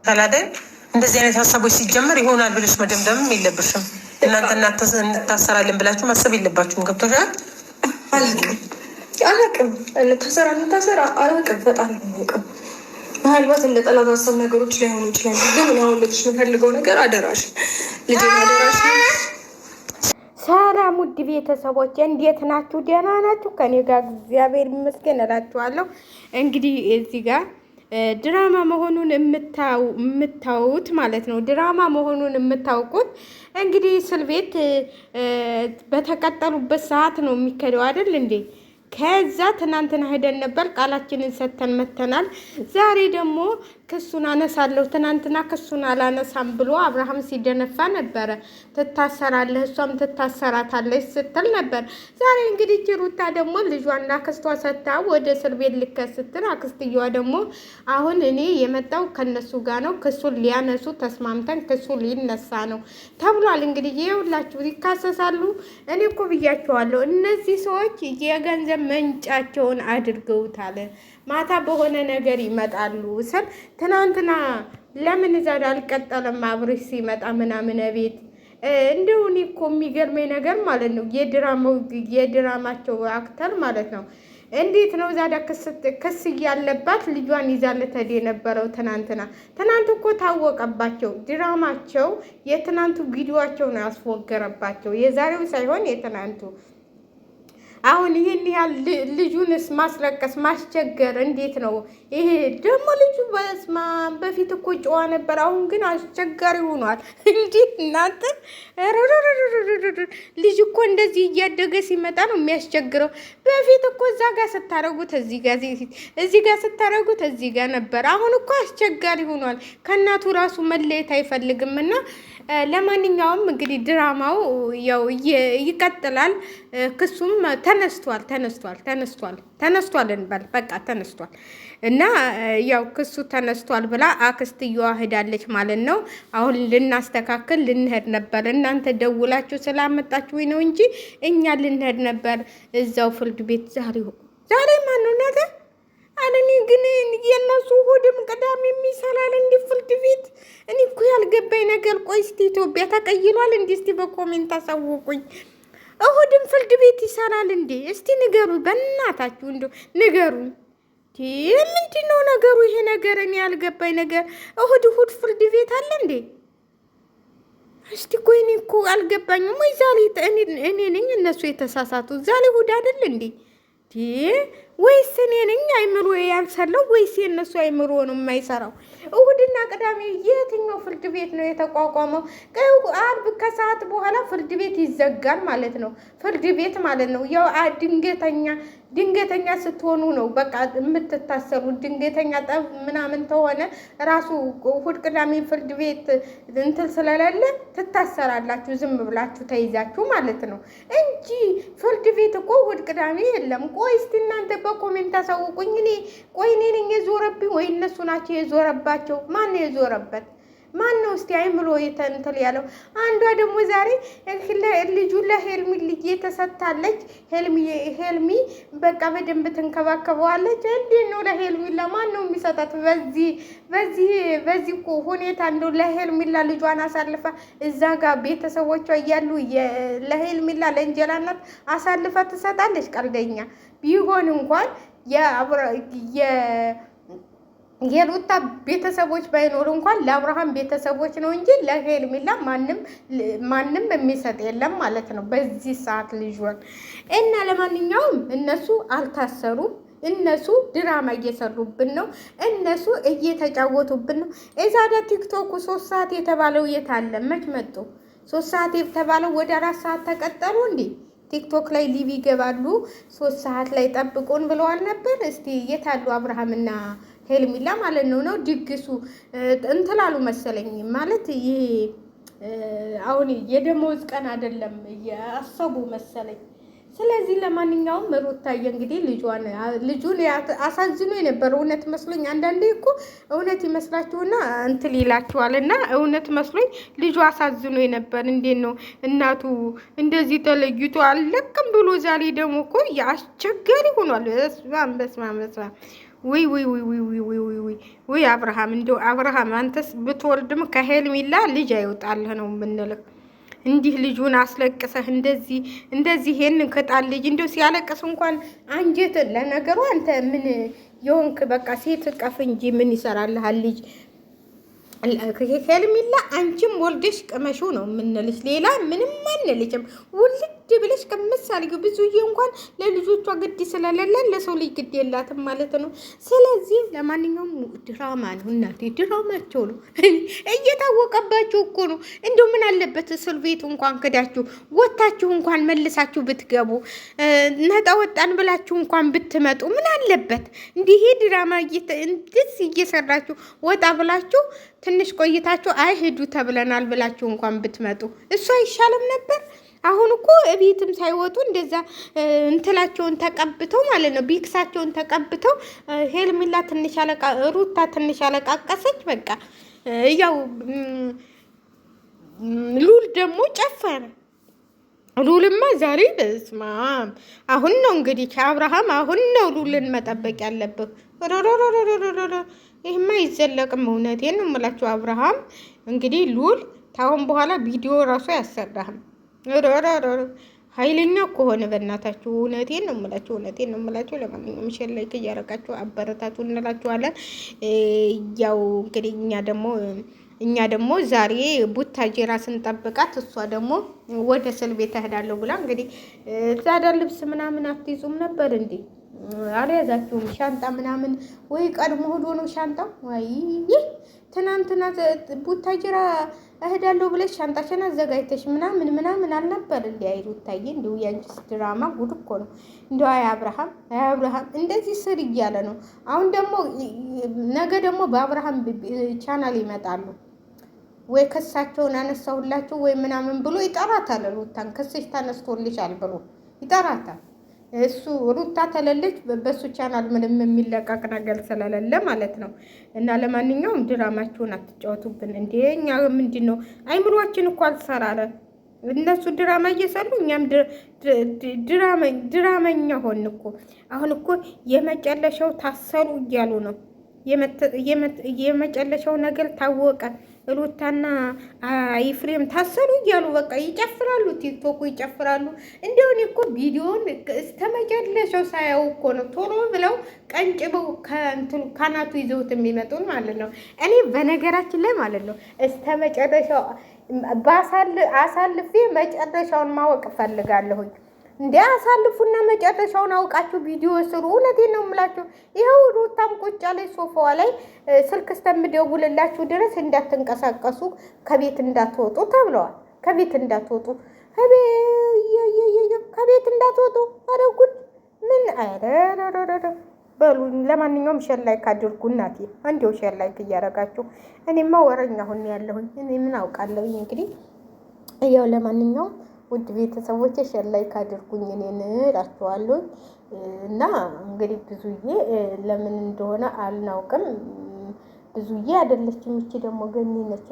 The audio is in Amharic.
ካላደን እንደዚህ አይነት ሀሳቦች ሲጀመር ይሆናል ብለሽ መደምደምም የለብሽም። እናንተ እንታሰራለን ብላችሁ ማሰብ የለባችሁም። ገብቶሻል? አላቅም እንታሰራ አላቅም። በጣም አላቅም። ምናልባት እንደ ጠላት ሀሳብ ነገሮች ላይሆኑ ይችላሉ። ግን አሁን ልጅ የምፈልገው ነገር አደራሽ ልጅ አደራሽ። ሰላም ውድ ቤተሰቦች እንዴት ናችሁ? ደህና ናችሁ? ከኔ ጋር እግዚአብሔር ይመስገን እላችኋለሁ። እንግዲህ እዚህ ጋር ድራማ መሆኑን የምታዩት ማለት ነው። ድራማ መሆኑን የምታውቁት እንግዲህ እስር ቤት በተቀጠሉበት ሰዓት ነው የሚከደው አይደል እንዴ? ከዛ ትናንትና ሄደን ነበር፣ ቃላችንን ሰተን መተናል። ዛሬ ደግሞ ክሱን አነሳለሁ። ትናንትና ክሱን አላነሳም ብሎ አብርሃም ሲደነፋ ነበረ። ትታሰራለህ እሷም ትታሰራታለች ስትል ነበር። ዛሬ እንግዲህ ሩታ ደግሞ ልጇና አክስቷ ሰታ ወደ እስር ቤት ልከት ስትል፣ አክስትየዋ ደግሞ አሁን እኔ የመጣው ከነሱ ጋር ነው፣ ክሱን ሊያነሱ ተስማምተን ክሱ ሊነሳ ነው ተብሏል። እንግዲህ ይኸውላችሁ ይካሰሳሉ። እኔ እኮ ብያቸዋለሁ፣ እነዚህ ሰዎች የገንዘብ መንጫቸውን አድርገውታል። ማታ በሆነ ነገር ይመጣሉ ስል ትናንትና ለምን እዛ አልቀጠለም አብርሽ ሲመጣ ምናምን ቤት እንደው እኔ እኮ የሚገርመኝ ነገር ማለት ነው የድራማቸው አክተር ማለት ነው። እንዴት ነው ዛዳ ክስ እያለባት ልጇን ይዛለት ሄደ የነበረው? ትናንት እኮ ታወቀባቸው። ድራማቸው የትናንቱ ቪዲዮቸው ነው ያስፎገረባቸው፣ የዛሬው ሳይሆን የትናንቱ። አሁን ይሄን ያህል ልጁንስ ማስለቀስ ማስቸገር እንዴት ነው? ይሄ ደግሞ ልጁ በፊት እኮ ጨዋ ነበር፣ አሁን ግን አስቸጋሪ ሆኗል። እንዴት እናንተ! ልጅ እኮ እንደዚህ እያደገ ሲመጣ ነው የሚያስቸግረው። በፊት እኮ እዛ ጋር ስታረጉት እዚህ ጋር ስታረጉት እዚህ ጋር ነበር። አሁን እኮ አስቸጋሪ ሆኗል። ከእናቱ ራሱ መለየት አይፈልግም። እና ለማንኛውም እንግዲህ ድራማው ያው ይቀጥላል። ክሱም ተነስቷል እንበል በቃ ተነስቷል። እና ያው ክሱ ተነስቷል ብላ አክስትየዋ ሄዳለች ማለት ነው። አሁን ልናስተካክል ልንሄድ ነበር። እናንተ ደውላችሁ ስላመጣችሁ ነው እንጂ እኛ ልንሄድ ነበር እዛው ፍርድ ቤት። ዛሬ ማን ነው እናተ አለኒ ግን የነሱ ሆድም ቅዳሜ የሚሰራል እንዲ ፍርድ ቤት። እኔ እኮ ያልገባኝ ነገር ቆይ እስቲ ኢትዮጵያ ተቀይሏል እንዲ? እስቲ በኮሜንት አሳውቁኝ። እሁድም ፍርድ ቤት ይሰራል እንዴ? እስቲ ንገሩ፣ በእናታችሁ እንዲ ንገሩ። ምንድን ነው ነገሩ? ይሄ ነገር እኔ ያልገባኝ ነገር እሁድ ፍርድ ቤት አለ እንዴ? እስቲ ቆይ እኔ እኮ አልገባኝም። ወይ ዛሬ እኔ ነኝ እነሱ የተሳሳቱ? ዛሬ እሁድ አይደል እንዴ? ወይስ እኔ ነኝ አይምሮ ያልሰለው? ወይስ የነሱ አይምሮ ነው የማይሰራው? እሁድና ቅዳሜ የትኛው ፍርድ ቤት ነው የተቋቋመው? አርብ ከሰዓት በኋላ ፍርድ ቤት ይዘጋል ማለት ነው። ፍርድ ቤት ማለት ነው ያው ድንገተኛ ስትሆኑ ነው በቃ የምትታሰሩ። ድንገተኛ ጠብ ምናምን ተሆነ ራሱ እሁድ ቅዳሜ ፍርድ ቤት እንትን ስለሌለ ትታሰራላችሁ፣ ዝም ብላችሁ ተይዛችሁ ማለት ነው እንጂ ፍርድ ቤት እኮ እሁድ ቅዳሜ የለም። ቆይ እስቲ እናንተ በኮሜንት አሳውቁኝ። ቆይ እኔ ነኝ የዞረብኝ ወይ እነሱ ናቸው የዞረባቸው? ማን ነው የዞረበት? ማን ነው እስቲ አይምሮ የተንተል ያለው? አንዷ ደግሞ ዛሬ ልጁ ለሄልሚ ልጅ የተሰጣለች። ሄልሚ በቃ በደንብ ትንከባከበዋለች። እንዴት ነው ለሄልሚ ለማን ነው የሚሰጣት? በዚህ እኮ ሁኔታ እንደው ለሄልሚ ልጇን አሳልፋ እዛ ጋር ቤተሰቦቿ እያሉ ለሄልሚ ለእንጀራ እናት አሳልፋ ትሰጣለች? ቀልደኛ ቢሆን እንኳን የሩታ ቤተሰቦች ባይኖር እንኳን ለአብርሃም ቤተሰቦች ነው እንጂ ለሄርሜላ ማንም የሚሰጥ የለም ማለት ነው በዚህ ሰዓት ልጇን። እና ለማንኛውም እነሱ አልታሰሩም። እነሱ ድራማ እየሰሩብን ነው። እነሱ እየተጫወቱብን ነው። እዛዳ ቲክቶኩ 3 ሰዓት የተባለው የት አለ? መች መጡ? 3 ሰዓት የተባለው ወደ 4 ሰዓት ተቀጠሩ እንዴ? ቲክቶክ ላይ ሊቭ ይገባሉ 3 ሰዓት ላይ ጠብቁን ብለዋል ነበር። እስቲ የታሉ አብርሃምና ሄልሚላ ማለት ነው? ድግሱ እንትላሉ መሰለኝ ማለት ይሄ አሁን የደሞዝ ቀን አይደለም ያሰቡ መሰለኝ። ስለዚህ ለማንኛውም ሩታዬ እንግዲህ ልጁን አሳዝኖ የነበረ እውነት መስሎኝ፣ አንዳንዴ እኮ እውነት ይመስላችሁና እንትን ይላችኋልና እውነት መስሎኝ ልጁ አሳዝኖ የነበር። እንዴት ነው እናቱ እንደዚህ ተለይቶ አለቅም ብሎ ዛሬ ደግሞ እኮ አስቸጋሪ ሆኗል። በስመ አብ ወይ ወይ አብርሃም እንደው አብርሃም አንተስ ብትወልድም ከሄልሚላ ልጅ አይወጣልህ ነው የምንልህ። እንዲህ ልጁን አስለቅሰህ እንደዚህ ይሄንን ከጣል ልጅ እንደው ሲያለቅስ እንኳን አንጀት ለነገሩ አንተ ምን የሆንክ በቃ ሴት ቀፍ እንጂ ምን ይሰራልሃል ልጅ ሄልሚላ አንቺም ወልደሽ ቅመሽው ነው የምንልሽ። ሌላ ምንም አንልሽም። ውልድ ብለሽ ከምሳሌ ብዙዬ እንኳን ለልጆቿ ግድ ስለሌለን ለሰው ልጅ ግድ የላትም ማለት ነው። ስለዚህ ለማንኛውም ድራማ ነው እናቴ፣ ድራማቸው ነው እየታወቀባችሁ እኮ ነው። እንደው ምን አለበት እስር ቤቱ እንኳን ክዳችሁ ወታችሁ እንኳን መልሳችሁ ብትገቡ ነጣ ወጣን ብላችሁ እንኳን ብትመጡ ምን አለበት? እንዲህ ድራማ እንደዚህ እየሰራችሁ ወጣ ብላችሁ ትንሽ ቆይታችሁ አይሄዱ ተብለናል ብላችሁ እንኳን ብትመጡ እሱ አይሻልም ነበር? አሁን እኮ እቤትም ሳይወጡ እንደዛ እንትላቸውን ተቀብተው ማለት ነው፣ ቢክሳቸውን ተቀብተው ሄልሚላ ትንሽ ሩታ ትንሽ አለቃቀሰች። በቃ ያው ሉል ደግሞ ጨፈረ። ሉልማ ዛሬ በስማ አሁን ነው እንግዲህ ከአብርሃም አሁን ነው ሉልን መጠበቅ ያለብህ። ይህማ አይዘለቅም። እውነቴን ነው የምላችሁ አብርሃም እንግዲህ ሉል ታሁን በኋላ ቪዲዮ ራሱ አያሰራህም። ኃይለኛ ከሆነ በእናታችሁ እውነቴን ነው የምላችሁ። ለማንኛውም ሼር ላይክ እያደረጋችሁ አበረታቱ እንላችኋለን። ያው እንግዲህ እኛ ደግሞ ዛሬ ቡታጀራ ስንጠብቃት እሷ ደግሞ ወደ እስር ቤት እሄዳለሁ ብላ እንግዲህ ዛዳ ልብስ ምናምን አትይዙም ነበር እንዴ? አልያዛችሁም? ሻንጣ ምናምን ወይ ቀድሞ ሄዶ ነው ሻንጣው? ወይ ትናንትና ቡታጀራ እሄዳለሁ ብለሽ ሻንጣሽን አዘጋጅተሽ ምናምን አልነበር እንዴ? አይሩታዬ እንዲሁ ያንቺስ ድራማ ጉድ እኮ ነው። እንዲሁ አይ አብርሃም እንደዚህ ስር እያለ ነው። አሁን ደግሞ ነገ ደግሞ በአብርሃም ቻናል ይመጣሉ። ወይ ክሳቸውን አነሳሁላችሁ ወይ ምናምን ብሎ ይጠራታል። ሩታን ክስሽ ተነስቶልሻል ብሎ ይጠራታል። እሱ ሩታ ተለለች በሱ ቻናል ምንም የሚለቀቅ ነገር ስለሌለ ማለት ነው። እና ለማንኛውም ድራማችሁን አትጫወቱብን እንዴ! እኛ ምንድን ነው አይምሯችን እኮ አልሰራለ። እነሱ ድራማ እየሰሩ እኛም ድራመኛ ሆን እኮ። አሁን እኮ የመጨረሻው ታሰሩ እያሉ ነው። የመጨረሻው ነገር ታወቀ። ሩታና ኤፍሬም ታሰሩ እያሉ በቃ ይጨፍራሉ፣ ቲክቶኩ ይጨፍራሉ። እንዲሁን እኮ ቪዲዮን እስከመጨረሻው ሳያው እኮ ነው ቶሎ ብለው ቀንጭበው ካናቱ ይዘውት የሚመጡን ማለት ነው። እኔ በነገራችን ላይ ማለት ነው እስከመጨረሻው አሳልፌ መጨረሻውን ማወቅ እፈልጋለሁኝ። እንደ አሳልፉና መጨረሻውን አውቃችሁ ቪዲዮ ስሩ። እውነቴን ነው የምላችሁ። ይኸው ሩታም ቁጭ ላይ ሶፋዋ ላይ ስልክ እስከምደውልላችሁ ድረስ እንዳትንቀሳቀሱ፣ ከቤት እንዳትወጡ ተብለዋል። ከቤት እንዳትወጡ፣ ከቤት እንዳትወጡ። ኧረ ጉድ ምን በሉኝ። ለማንኛውም ሼር ላይክ አድርጉ እናቴ፣ እንዲው ሼር ላይክ እያደረጋችሁ። እኔማ ወረኛ ሆኜ ያለሁኝ እኔ ምን አውቃለሁኝ። እንግዲህ ያው ለማንኛውም ውድ ቤተሰቦች ሼር ላይክ አድርጉኝ እኔን እላችኋለሁ። እና እንግዲህ ብዙዬ ለምን እንደሆነ አልናውቅም። ብዙዬ አይደለችም እቺ ደግሞ ገኒ ነች